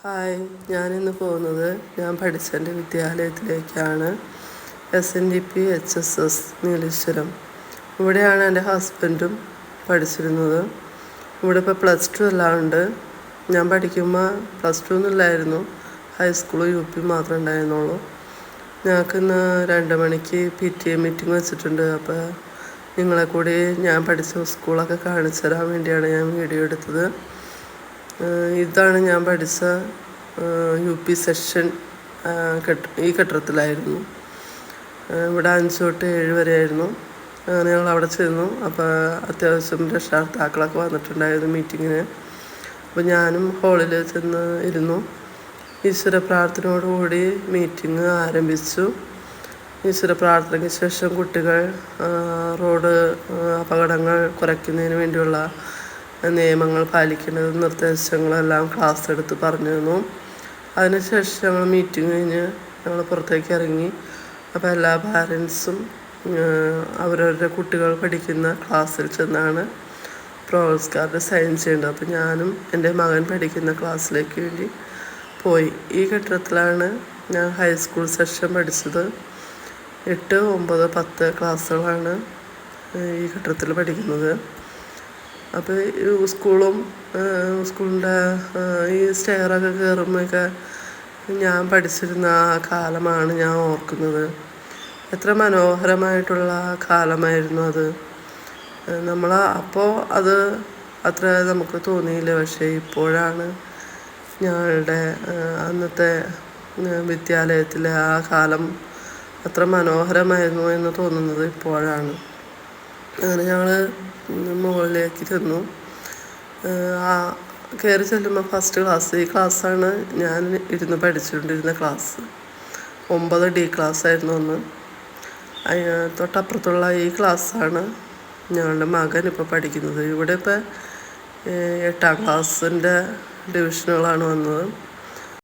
Hi, ഞാനിന്ന് പോകുന്നത് ഞാൻ പഠിച്ചതിൻ്റെ വിദ്യാലയത്തിലേക്കാണ്. SNDP-HSS നീലേശ്വരം. ഇവിടെയാണ് എൻ്റെ ഹസ്ബൻഡും പഠിച്ചിരുന്നത്. ഇവിടെ ഇപ്പോൾ +2 എല്ലാം ഉണ്ട്. ഞാൻ പഠിക്കുമ്പോൾ +2 ഒന്നുമില്ലായിരുന്നു, ഹൈസ്കൂൾ UP മാത്രമേ ഉണ്ടായിരുന്നുള്ളൂ. ഞങ്ങൾക്കിന്ന് 2 മണിക്ക് PTA മീറ്റിംഗ് വെച്ചിട്ടുണ്ട്. അപ്പോൾ നിങ്ങളെ കൂടി ഞാൻ പഠിച്ച സ്കൂളൊക്കെ കാണിച്ചു തരാൻ വേണ്ടിയാണ് ഞാൻ വീഡിയോ എടുത്തത്. ഇതാണ് ഞാൻ പഠിച്ച UP സെക്ഷൻ. ഈ കെട്ടിടത്തിലായിരുന്നു. ഇവിടെ 5 തൊട്ട് 7 വരെ ആയിരുന്നു. അങ്ങനെ ഞങ്ങൾ അവിടെ ചെന്നു. അപ്പോൾ അത്യാവശ്യം രക്ഷകർത്താക്കളൊക്കെ വന്നിട്ടുണ്ടായിരുന്നു മീറ്റിങ്ങിന്. അപ്പോൾ ഞാനും ഹാളിൽ ചെന്ന് ഇരുന്നു. ഈശ്വര പ്രാർത്ഥനയോടുകൂടി മീറ്റിംഗ് ആരംഭിച്ചു. ഈശ്വര പ്രാർത്ഥനയ്ക്ക് ശേഷം കുട്ടികൾ റോഡ് അപകടങ്ങൾ കുറയ്ക്കുന്നതിന് വേണ്ടിയുള്ള നിയമങ്ങൾ പാലിക്കേണ്ടത് നിർദ്ദേശങ്ങളെല്ലാം ക്ലാസ് എടുത്ത് പറഞ്ഞു തന്നു. അതിനുശേഷം ഞങ്ങൾ മീറ്റിംഗ് കഴിഞ്ഞ് ഞങ്ങൾ പുറത്തേക്ക് ഇറങ്ങി. അപ്പോൾ എല്ലാ പാരൻസും അവരവരുടെ കുട്ടികൾ പഠിക്കുന്ന ക്ലാസ്സിൽ ചെന്നാണ് പ്രോഗ്രസ് കാർഡ് സൈൻ ചെയ്യേണ്ടത്. അപ്പോൾ ഞാനും എൻ്റെ മകൻ പഠിക്കുന്ന ക്ലാസ്സിലേക്ക് വേണ്ടി പോയി. ഈ കെട്ടിടത്തിലാണ് ഞാൻ ഹൈസ്കൂൾ സെക്ഷൻ പഠിച്ചത്. 8, 9, 10 ക്ലാസ്സുകളാണ് ഈ കെട്ടിടത്തിൽ പഠിക്കുന്നത്. അപ്പോൾ ഈ സ്കൂളിൻ്റെ ഈ സ്റ്റെയറൊക്കെ കയറുമ്പോഴൊക്കെ ഞാൻ പഠിച്ചിരുന്ന ആ കാലമാണ് ഞാൻ ഓർക്കുന്നത്. എത്ര മനോഹരമായിട്ടുള്ള കാലമായിരുന്നു അത്. അപ്പോൾ അത് അത്ര നമുക്ക് തോന്നിയില്ല. പക്ഷേ ഇപ്പോഴാണ് ഞങ്ങളുടെ അന്നത്തെ വിദ്യാലയത്തിലെ ആ കാലം അത്ര മനോഹരമായിരുന്നു എന്ന് തോന്നുന്നത് ഇപ്പോഴാണ്. അങ്ങനെ ഞങ്ങൾ മുകളിലേക്ക് ചെന്നു. കയറി ചെല്ലുമ്പോൾ ഫസ്റ്റ് ക്ലാസ്, ഈ ക്ലാസ്സാണ് ഞാൻ ഇരുന്ന് പഠിച്ചുകൊണ്ടിരുന്ന ക്ലാസ്. 9D ക്ലാസ്സായിരുന്നു അന്ന്. തൊട്ടപ്പുറത്തുള്ള ഈ ക്ലാസ്സാണ് ഞങ്ങളുടെ മകൻ ഇപ്പോൾ പഠിക്കുന്നത്. ഇവിടെ ഇപ്പോൾ 8ാം ക്ലാസ്സിൻ്റെ ഡിവിഷനുകളാണ് വന്നത്.